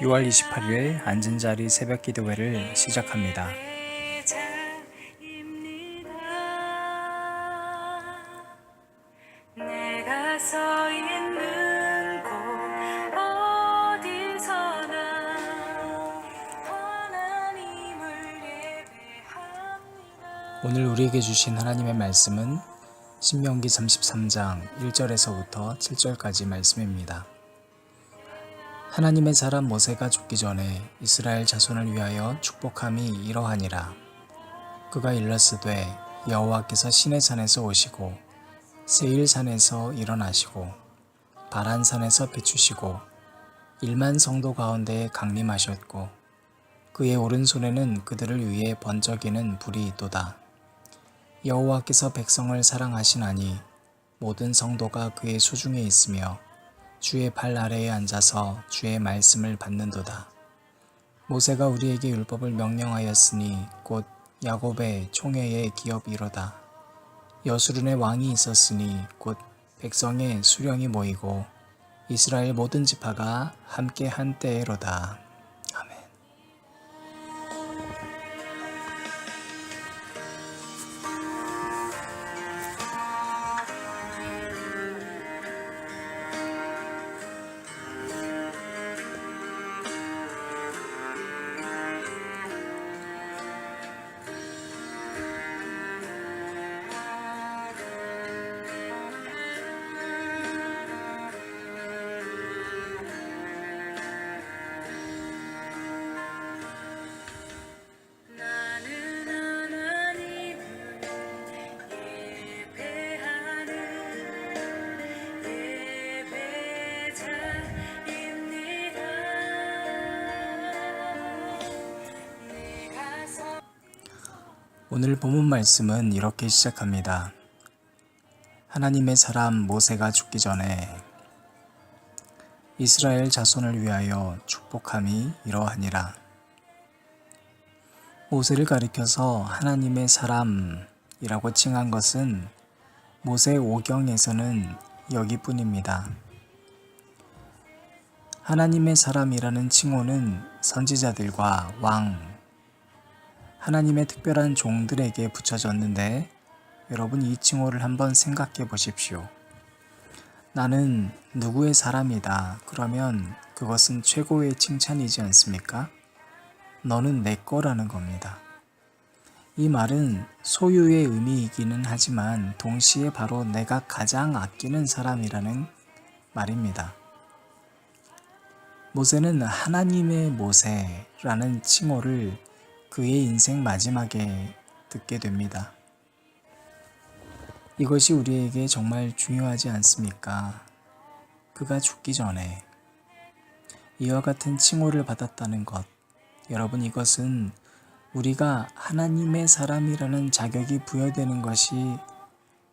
6월 28일 앉은자리 새벽기도회를 시작합니다. 내가 서 있는 곳 어디서나 하나님을 예배합니다. 오늘 우리에게 주신 하나님의 말씀은 신명기 33장 1절에서부터 7절까지 말씀입니다. 하나님의 사람 모세가 죽기 전에 이스라엘 자손을 위하여 축복함이 이러하니라. 그가 일렀으되 여호와께서 시내산에서 오시고 세일산에서 일어나시고 바란산에서 비추시고 1만 성도 가운데에 강림하셨고 그의 오른손에는 그들을 위해 번쩍이는 불이 있도다. 여호와께서 백성을 사랑하시나니 모든 성도가 그의 수중에 있으며 주의 발 아래에 앉아서 주의 말씀을 받는도다. 모세가 우리에게 율법을 명령하였으니 곧 야곱의 총회의 기업이로다. 여수른의 왕이 있었으니 곧 백성의 수령이 모이고 이스라엘 모든 지파가 함께 한 때에로다. 아멘. 오늘 본문 말씀은 이렇게 시작합니다. 하나님의 사람 모세가 죽기 전에 이스라엘 자손을 위하여 축복함이 이러하니라. 모세를 가리켜서 하나님의 사람이라고 칭한 것은 모세 오경에서는 여기뿐입니다. 하나님의 사람이라는 칭호는 선지자들과 왕, 하나님의 특별한 종들에게 붙여졌는데 여러분 이 칭호를 한번 생각해 보십시오. 나는 누구의 사람이다. 그러면 그것은 최고의 칭찬이지 않습니까? 너는 내 거라는 겁니다. 이 말은 소유의 의미이기는 하지만 동시에 바로 내가 가장 아끼는 사람이라는 말입니다. 모세는 하나님의 모세라는 칭호를 그의 인생 마지막에 듣게 됩니다. 이것이 우리에게 정말 중요하지 않습니까? 그가 죽기 전에 이와 같은 칭호를 받았다는 것, 여러분 이것은 우리가 하나님의 사람이라는 자격이 부여되는 것이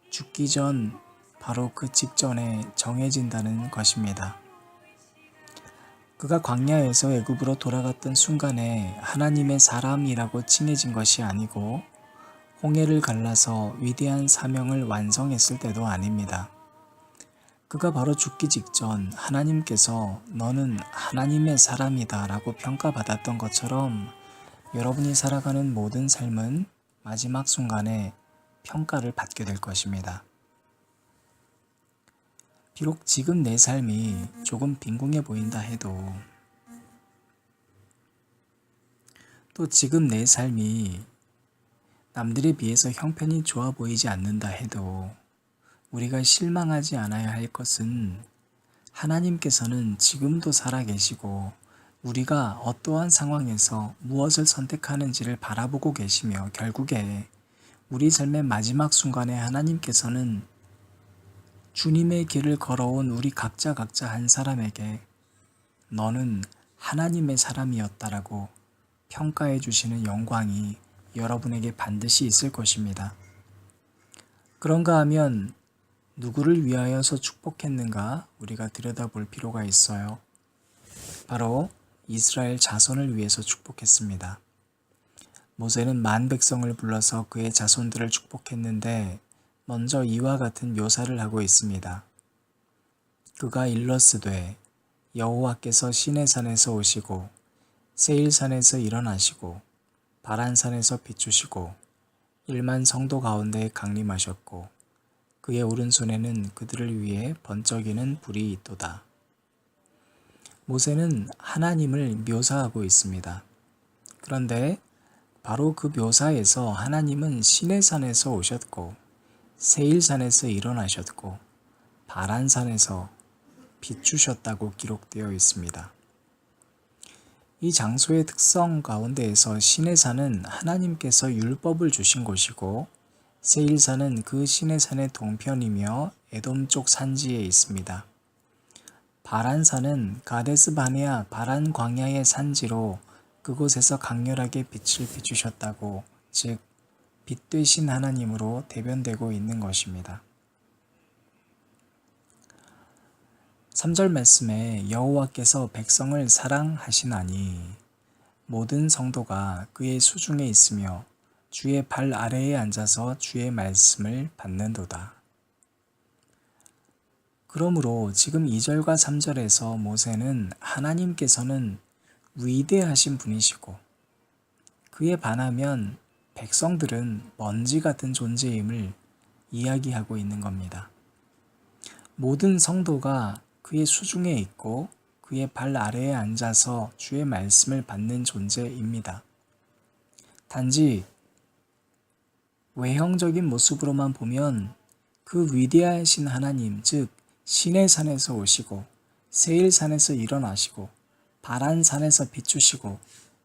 죽기 전 바로 그 직전에 정해진다는 것입니다. 그가 광야에서 애굽으로 돌아갔던 순간에 하나님의 사람이라고 칭해진 것이 아니고 홍해를 갈라서 위대한 사명을 완성했을 때도 아닙니다. 그가 바로 죽기 직전 하나님께서 너는 하나님의 사람이다 라고 평가받았던 것처럼 여러분이 살아가는 모든 삶은 마지막 순간에 평가를 받게 될 것입니다. 비록 지금 내 삶이 조금 빈궁해 보인다 해도 또 지금 내 삶이 남들에 비해서 형편이 좋아 보이지 않는다 해도 우리가 실망하지 않아야 할 것은 하나님께서는 지금도 살아계시고 우리가 어떠한 상황에서 무엇을 선택하는지를 바라보고 계시며 결국에 우리 삶의 마지막 순간에 하나님께서는 주님의 길을 걸어온 우리 각자 한 사람에게 너는 하나님의 사람이었다라고 평가해 주시는 영광이 여러분에게 반드시 있을 것입니다. 그런가 하면 누구를 위하여서 축복했는가 우리가 들여다볼 필요가 있어요. 바로 이스라엘 자손을 위해서 축복했습니다. 모세는 만 백성을 불러서 그의 자손들을 축복했는데 먼저 이와 같은 묘사를 하고 있습니다. 그가 일렀으되 여호와께서 시내산에서 오시고 세일산에서 일어나시고 바란산에서 비추시고 1만 성도 가운데 강림하셨고 그의 오른손에는 그들을 위해 번쩍이는 불이 있도다. 모세는 하나님을 묘사하고 있습니다. 그런데 바로 그 묘사에서 하나님은 시내산에서 오셨고 세일산에서 일어나셨고 바란산에서 비추셨다고 기록되어 있습니다. 이 장소의 특성 가운데에서 시내산은 하나님께서 율법을 주신 곳이고 세일산은 그 시내산의 동편이며 에돔 쪽 산지에 있습니다. 바란산은 가데스 바네아 바란 광야의 산지로 그곳에서 강렬하게 빛을 비추셨다고, 즉 빛 되신 하나님으로 대변되고 있는 것입니다. 3절 말씀에 여호와께서 백성을 사랑하시나니 모든 성도가 그의 수중에 있으며 주의 발 아래에 앉아서 주의 말씀을 받는도다. 그러므로 지금 2절과 3절에서 모세는 하나님께서는 위대하신 분이시고 그에 반하면 백성들은 먼지 같은 존재임을 이야기하고 있는 겁니다. 모든 성도가 그의 수중에 있고 그의 발 아래에 앉아서 주의 말씀을 받는 존재입니다. 단지 외형적인 모습으로만 보면 그 위대하신 하나님, 즉 시내산에서 오시고 세일산에서 일어나시고 바란산에서 비추시고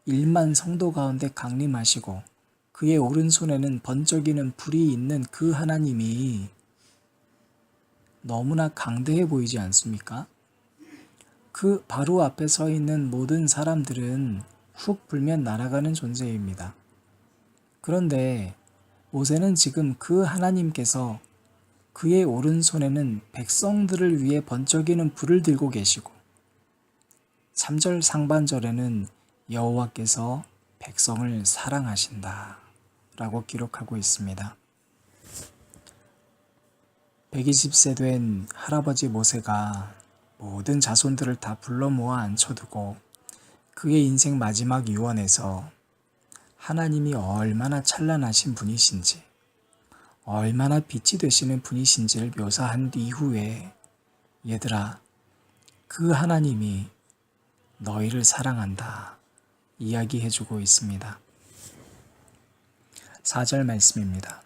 1만 성도 가운데 강림하시고 그의 오른손에는 번쩍이는 불이 있는 그 하나님이 너무나 강대해 보이지 않습니까? 그 바로 앞에 서 있는 모든 사람들은 훅 불면 날아가는 존재입니다. 그런데 모세는 지금 그 하나님께서 그의 오른손에는 백성들을 위해 번쩍이는 불을 들고 계시고 3절 상반절에는 여호와께서 백성을 사랑하신다 라고 기록하고 있습니다. 120세 된 할아버지 모세가 모든 자손들을 다 불러 모아 앉혀두고 그의 인생 마지막 유언에서 하나님이 얼마나 찬란하신 분이신지, 얼마나 빛이 되시는 분이신지를 묘사한 이후에 얘들아, 그 하나님이 너희를 사랑한다 이야기해주고 있습니다. 4절 말씀입니다.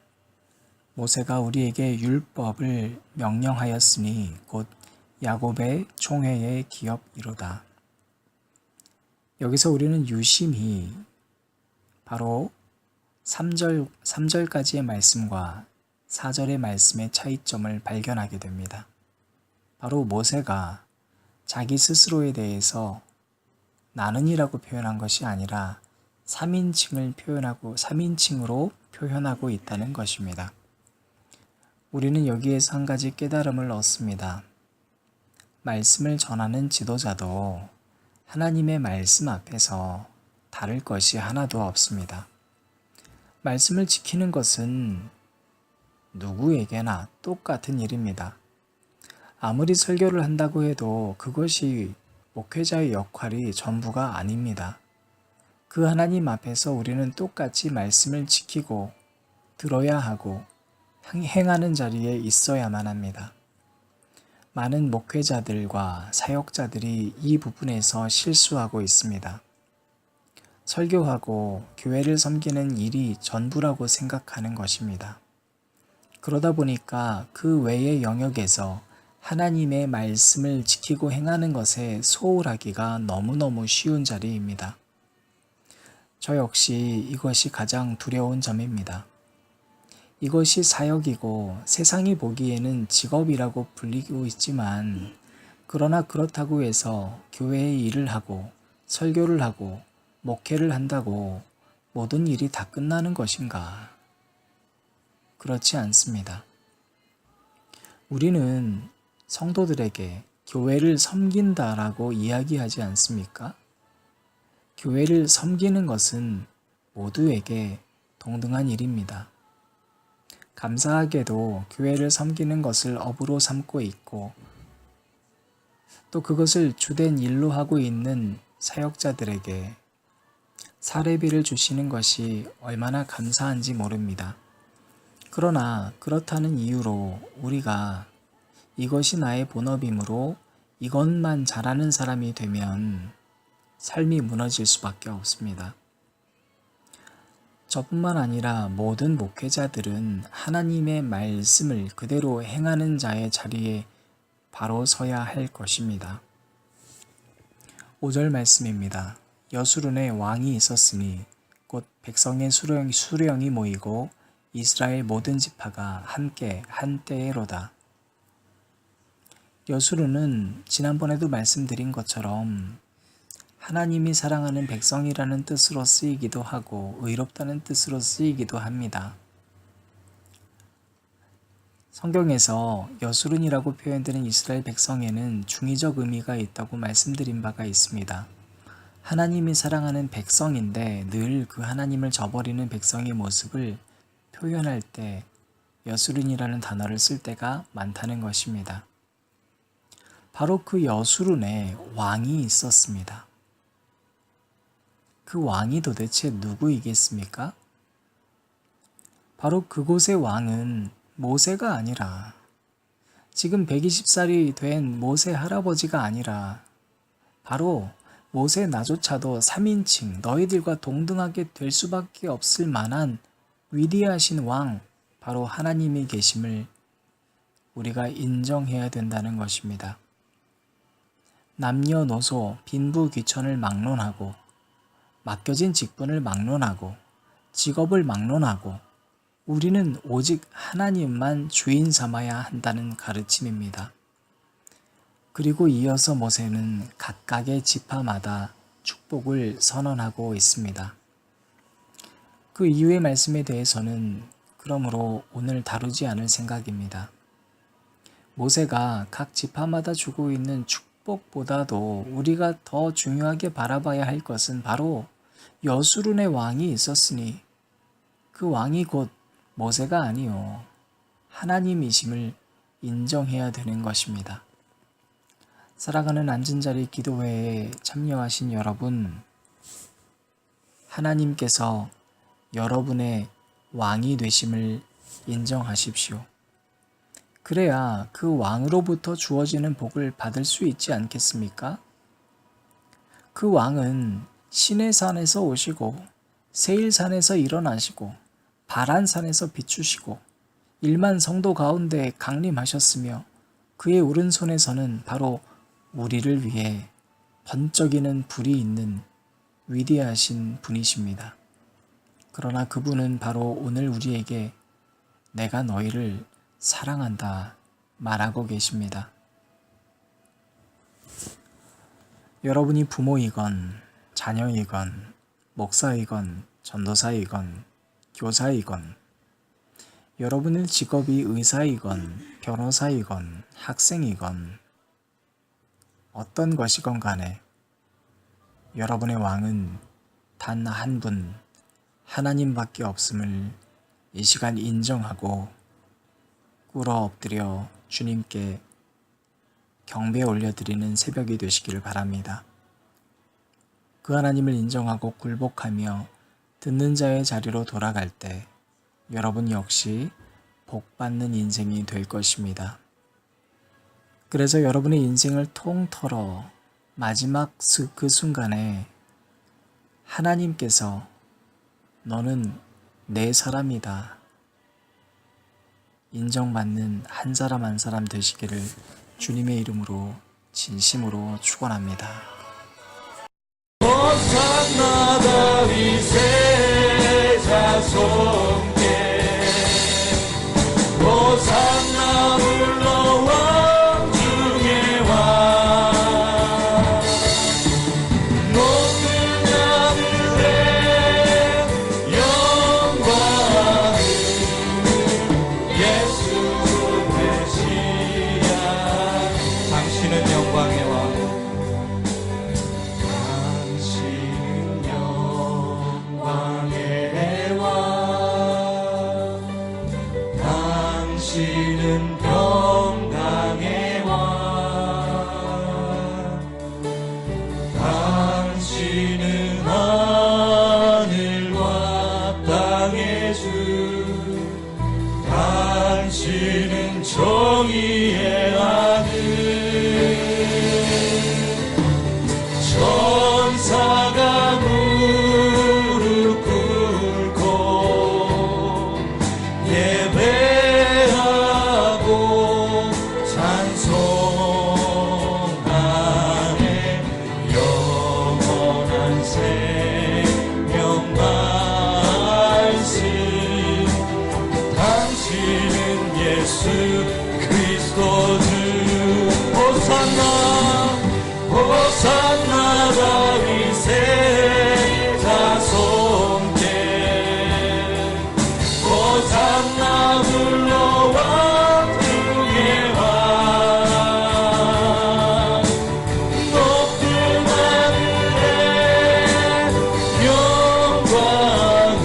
모세가 우리에게 율법을 명령하였으니 곧 야곱의 총회의 기업이로다. 여기서 우리는 유심히 바로 3절까지의 말씀과 4절의 말씀의 차이점을 발견하게 됩니다. 바로 모세가 자기 스스로에 대해서 나는이라고 표현한 것이 아니라 3인칭으로 표현하고 있다는 것입니다. 우리는 여기에서 한 가지 깨달음을 얻습니다. 말씀을 전하는 지도자도 하나님의 말씀 앞에서 다를 것이 하나도 없습니다. 말씀을 지키는 것은 누구에게나 똑같은 일입니다. 아무리 설교를 한다고 해도 그것이 목회자의 역할이 전부가 아닙니다. 그 하나님 앞에서 우리는 똑같이 말씀을 지키고 들어야 하고 행하는 자리에 있어야만 합니다. 많은 목회자들과 사역자들이 이 부분에서 실수하고 있습니다. 설교하고 교회를 섬기는 일이 전부라고 생각하는 것입니다. 그러다 보니까 그 외의 영역에서 하나님의 말씀을 지키고 행하는 것에 소홀하기가 너무너무 쉬운 자리입니다. 저 역시 이것이 가장 두려운 점입니다. 이것이 사역이고 세상이 보기에는 직업이라고 불리고 있지만, 그러나 그렇다고 해서 교회의 일을 하고 설교를 하고 목회를 한다고 모든 일이 다 끝나는 것인가? 그렇지 않습니다. 우리는 성도들에게 교회를 섬긴다라고 이야기하지 않습니까? 교회를 섬기는 것은 모두에게 동등한 일입니다. 감사하게도 교회를 섬기는 것을 업으로 삼고 있고 또 그것을 주된 일로 하고 있는 사역자들에게 사례비를 주시는 것이 얼마나 감사한지 모릅니다. 그러나 그렇다는 이유로 우리가 이것이 나의 본업이므로 이것만 잘하는 사람이 되면 삶이 무너질 수밖에 없습니다. 저뿐만 아니라 모든 목회자들은 하나님의 말씀을 그대로 행하는 자의 자리에 바로 서야 할 것입니다. 5절 말씀입니다. 여수론에 왕이 있었으니 곧 백성의 수령이 모이고 이스라엘 모든 지파가 함께 한때에로다. 여수론은 지난번에도 말씀드린 것처럼 하나님이 사랑하는 백성이라는 뜻으로 쓰이기도 하고 의롭다는 뜻으로 쓰이기도 합니다. 성경에서 여수론이라고 표현되는 이스라엘 백성에는 중의적 의미가 있다고 말씀드린 바가 있습니다. 하나님이 사랑하는 백성인데 늘 그 하나님을 저버리는 백성의 모습을 표현할 때 여수론이라는 단어를 쓸 때가 많다는 것입니다. 바로 그 여수론에 왕이 있었습니다. 그 왕이 도대체 누구이겠습니까? 바로 그곳의 왕은 모세가 아니라 지금 120살이 된 모세 할아버지가 아니라 바로 모세 나조차도 3인칭 너희들과 동등하게 될 수밖에 없을 만한 위대하신 왕 바로 하나님이 계심을 우리가 인정해야 된다는 것입니다. 남녀노소 빈부귀천을 막론하고 맡겨진 직분을 막론하고 직업을 막론하고 우리는 오직 하나님만 주인 삼아야 한다는 가르침입니다. 그리고 이어서 모세는 각각의 지파마다 축복을 선언하고 있습니다. 그 이후의 말씀에 대해서는 그러므로 오늘 다루지 않을 생각입니다. 모세가 각 지파마다 주고 있는 축복보다도 우리가 더 중요하게 바라봐야 할 것은 바로 여수론의 왕이 있었으니 그 왕이 곧 모세가 아니요 하나님이심을 인정해야 되는 것입니다. 사랑하는 앉은자리 기도회에 참여하신 여러분, 하나님께서 여러분의 왕이 되심을 인정하십시오. 그래야 그 왕으로부터 주어지는 복을 받을 수 있지 않겠습니까? 그 왕은 시내산에서 오시고 세일산에서 일어나시고 바란산에서 비추시고 1만 성도 가운데 강림하셨으며 그의 오른손에서는 바로 우리를 위해 번쩍이는 불이 있는 위대하신 분이십니다. 그러나 그분은 바로 오늘 우리에게 내가 너희를 사랑한다 말하고 계십니다. 여러분이 부모이건 자녀이건 목사이건 전도사이건 교사이건 여러분의 직업이 의사이건 변호사이건 학생이건 어떤 것이건 간에 여러분의 왕은 단 한 분 하나님밖에 없음을 이 시간 인정하고 꿇어 엎드려 주님께 경배 올려드리는 새벽이 되시기를 바랍니다. 그 하나님을 인정하고 굴복하며 듣는 자의 자리로 돌아갈 때 여러분 역시 복받는 인생이 될 것입니다. 그래서 여러분의 인생을 통틀어 마지막 그 순간에 하나님께서 너는 내 사람이다 인정받는 한 사람 한 사람 되시기를 주님의 이름으로 진심으로 축원합니다. 호산나 다윗의 자손께 호산나 불러 왕 중의 왕 모든 나무의 영광을 예수 메시아 당신은 영광의 왕 당신은 영광의 당신은 정의의 아들 천사가 무릎 꿇고 예배하고 찬송하네 영원한 생명 말씀 당신은 예수 그리스도 주 호산나 호산나 다윗의 자손께 호산나 불러 왕 중의 왕 높은 하늘에 영광을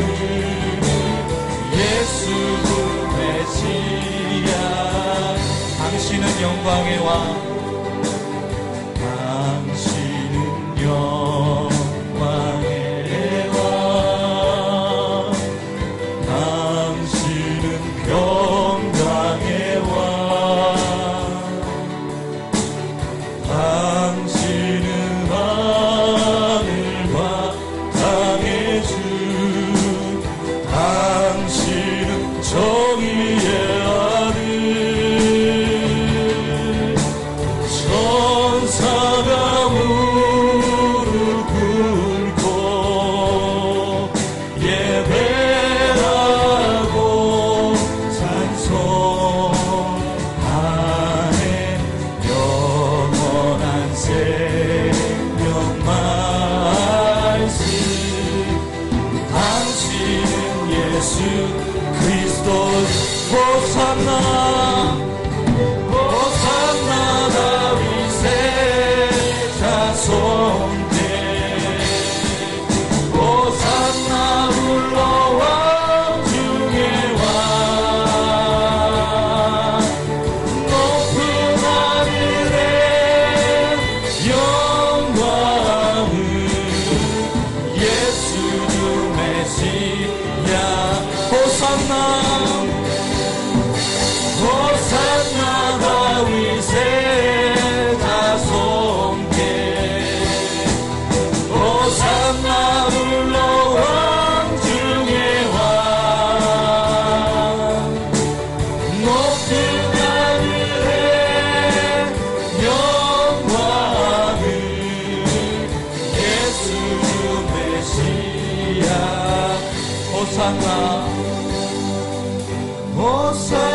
예수 주 메시아 당신은 영광의 왕 당신은 영광의 왕 당신은 평강의 왕 당신은 하늘과 땅의 주 당신은 정의의 아들 천사가 무릎 꿇고 예배하고 찬송하네 영원한 생명 말씀 당신은 예수 그리스도 호산나 호산나 다윗의 자손께 호산나 불러 왕 중의 왕 높은 하늘에 영광을 예수 주 메시아 호산나 호산나 다윗의 자손께 호산나 불러 왕 중의 왕 높은 하늘에 영광을 예수 주 메시아 호산나 호산나